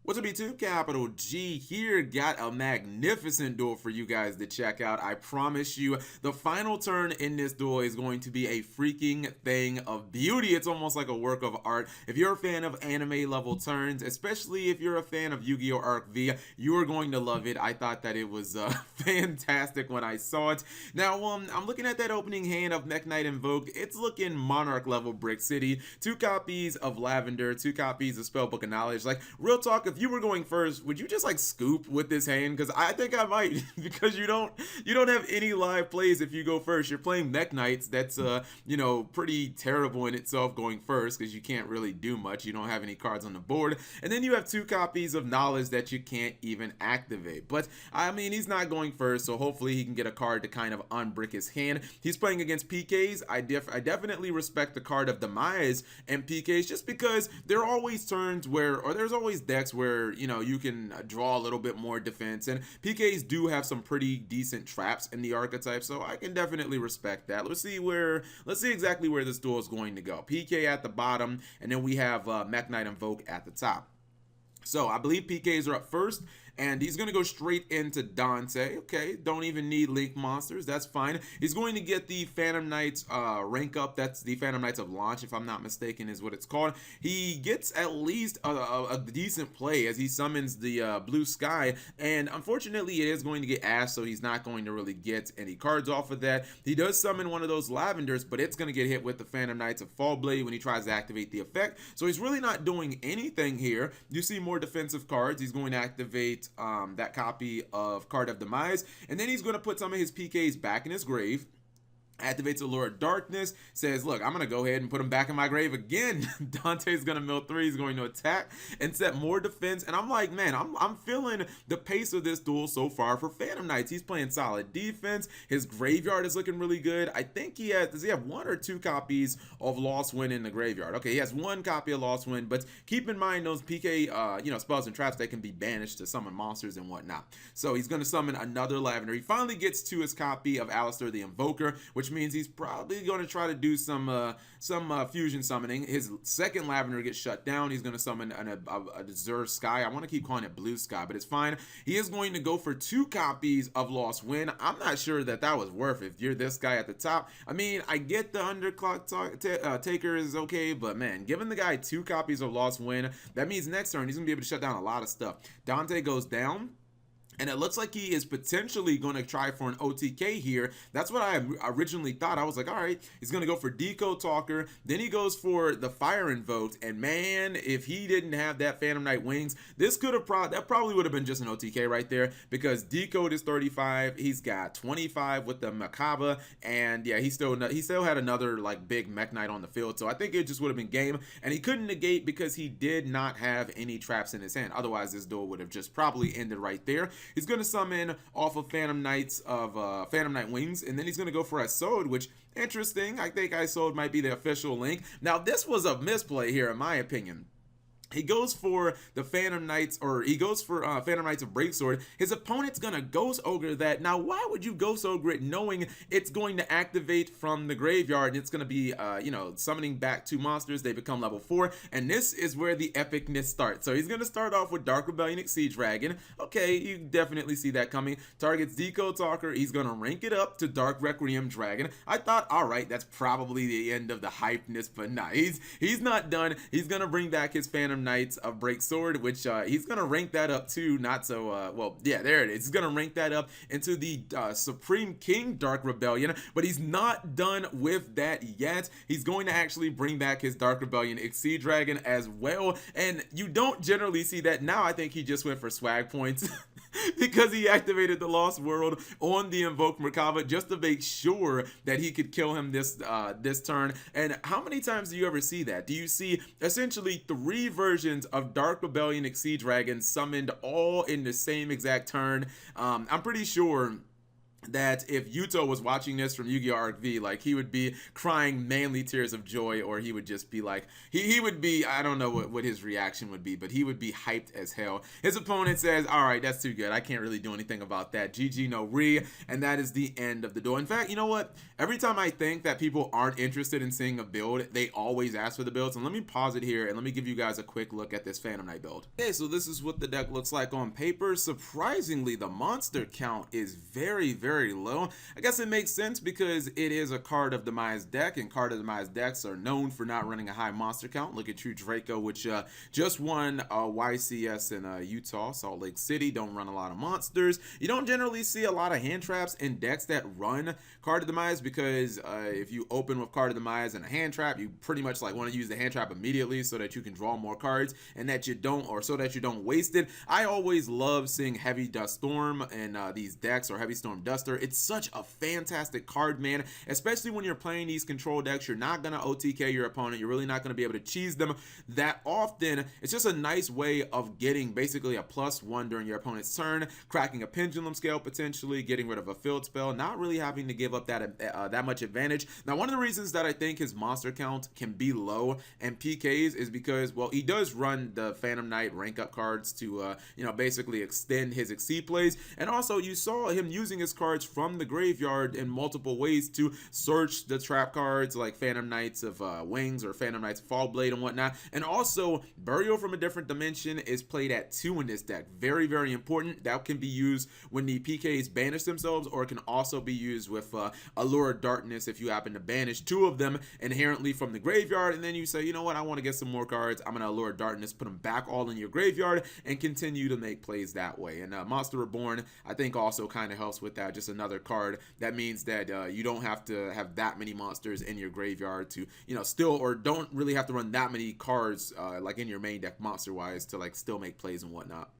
What's up, YouTube? Capital G here. Got a magnificent duel for you guys to check out. I promise you, the final turn in this duel is going to be a freaking thing of beauty. It's almost like a work of art. If you're a fan of anime level turns, especially if you're a fan of Yu-Gi-Oh! Arc V, you are going to love it. I thought that it was fantastic when I saw it. Now, I'm looking at that opening hand of Mech Knight Invoke. It's looking Monarch level Brick City. 2 copies of Lavender, 2 copies of Spellbook of Knowledge. Like, real talk, if you were going first, would you just like scoop with this hand? Because I think I might, because you don't have any live plays if you go first. You're playing Mech Knights. That's pretty terrible in itself going first because you can't really do much. You don't have any cards on the board, and then you have 2 copies of Knowledge that you can't even activate. But I mean, he's not going first, so hopefully he can get a card to kind of unbrick his hand. He's playing against PKs. I definitely respect the card of Demise and PKs just because there are always turns where, or there's always decks where you can draw a little bit more defense, and PKs do have some pretty decent traps in the archetype, so I can definitely respect that. Let's see exactly where this duel is going to go. PK at the bottom, and then we have Mech Knight Invoke at the top. So I believe PKs are up first, and he's going to go straight into Dante. Okay, don't even need Link Monsters. That's fine. He's going to get the Phantom Knights rank up. That's the Phantom Knights of Launch, if I'm not mistaken, is what it's called. He gets at least a decent play as he summons the Blue Sky, and unfortunately it is going to get Ash, so he's not going to really get any cards off of that. He does summon one of those Lavenders, but it's going to get hit with the Phantom Knights of Fall Blade when he tries to activate the effect, so he's really not doing anything here. You see more defensive cards. He's going to activate that copy of Card of Demise, and then he's going to put some of his PKs back in his grave. Activates Allure of Darkness, says, look, I'm going to go ahead and put him back in my grave again. Dante's going to mill 3, he's going to attack and set more defense, and I'm like, man, I'm feeling the pace of this duel so far for Phantom Knights. He's playing solid defense, his graveyard is looking really good. I think does he have 1 or 2 copies of Lost Wind in the graveyard? Okay, he has 1 copy of Lost Wind, but keep in mind those PK, spells and traps, they can be banished to summon monsters and whatnot. So he's going to summon another Lavender. He finally gets to his copy of Alistair the Invoker, which means he's probably going to try to do some fusion summoning. His second Lavender gets shut down. He's going to summon a Azure Sky. I want to keep calling it Blue Sky, but it's fine. He is going to go for 2 copies of Lost Wind. I'm not sure that was worth it if you're this guy at the top. I mean, I get the underclock taker is okay, but man, giving the guy 2 copies of Lost Wind, that means next turn he's going to be able to shut down a lot of stuff. Dante goes down, and it looks like he is potentially going to try for an OTK here. That's what I originally thought. I was like, all right, he's going to go for Decode Talker. Then he goes for the Fire Invoked. And man, if he didn't have that Phantom Knight Wings, this could have that probably would have been just an OTK right there, because Decode is 35. He's got 25 with the Macabre. And yeah, he still had another like big Mech Knight on the field. So I think it just would have been game. And he couldn't negate because he did not have any traps in his hand. Otherwise, this duel would have just probably ended right there. He's going to summon off of Phantom Knights of Phantom Knight Wings, and then he's going to go for Isode, which, interesting. I think Isode might be the official link. Now, this was a misplay here, in my opinion. He goes for the Phantom Knights, or he goes for Phantom Knights of Breaksword. His opponent's gonna Ghost Ogre that. Now, why would you Ghost Ogre it knowing it's going to activate from the graveyard and it's gonna be, summoning back 2 monsters? They become level 4, and this is where the epicness starts. So he's gonna start off with Dark Rebellion Exceed Dragon. Okay, you definitely see that coming. Targets Decode Talker. He's gonna rank it up to Dark Requiem Dragon. I thought, all right, that's probably the end of the hypeness, but nah, he's not done. He's gonna bring back his Phantom Knights of Breaksword, which he's gonna rank that up to, not so well, yeah, there it is. He's gonna rank that up into the Supreme King Dark Rebellion, but he's not done with that yet. He's going to actually bring back his Dark Rebellion Exceed Dragon as well, and you don't generally see that. Now I think he just went for swag points because he activated the Lost World on the Invoke Merkaba just to make sure that he could kill him this turn. And how many times do you ever see that? Do you see essentially 3 versions of Dark Rebellion Exceed Dragon summoned all in the same exact turn? I'm pretty sure that if Yuto was watching this from Yu-Gi-Oh! Arc V, like he would be crying manly tears of joy, or he would just be like, he would be, I don't know what his reaction would be, but he would be hyped as hell. His opponent says, all right, that's too good. I can't really do anything about that. GG no re, and that is the end of the duel. In fact, you know what? Every time I think that people aren't interested in seeing a build, they always ask for the builds. And let me pause it here and let me give you guys a quick look at this Phantom Knight build. Okay, so this is what the deck looks like on paper. Surprisingly, the monster count is very low. I guess it makes sense because it is a Card of Demise deck, and Card of Demise decks are known for not running a high monster count. Look at True Draco, which just won YCS in Utah, Salt Lake City. Don't run a lot of monsters. You don't generally see a lot of hand traps in decks that run Card of Demise, because if you open with Card of Demise and a hand trap, you pretty much like want to use the hand trap immediately so that you can draw more cards, and that you don't, or so that you don't waste it. I always love seeing Heavy Dust Storm in these decks, or Heavy Storm Duster. It's such a fantastic card, man, especially when you're playing these control decks. You're not gonna OTK your opponent. You're really not gonna be able to cheese them that often. It's just a nice way of getting basically a +1 during your opponent's turn, cracking a Pendulum Scale potentially, getting rid of a field spell, not really having to give up that much advantage. Now, one of the reasons that I think his monster count can be low and PKs is because, well, he does run the Phantom Knight rank up cards to basically extend his Exceed plays, and also you saw him using his cards from the graveyard in multiple ways to search the trap cards like Phantom Knights of Wings or Phantom Knights of Fall Blade and whatnot. And also Burial from a Different Dimension is played at 2 in this deck. Very important. That can be used when the PKs banish themselves, or it can also be used with Allure of Darkness if you happen to banish 2 of them inherently from the graveyard, and then you say, you know what, I want to get some more cards, I'm gonna Allure of Darkness, put them back all in your graveyard, and continue to make plays that way. And Monster Reborn, I think, also kind of helps with that. Just another card that means that you don't have to have that many monsters in your graveyard to, still, or don't really have to run that many cards like in your main deck monster wise to like still make plays and whatnot.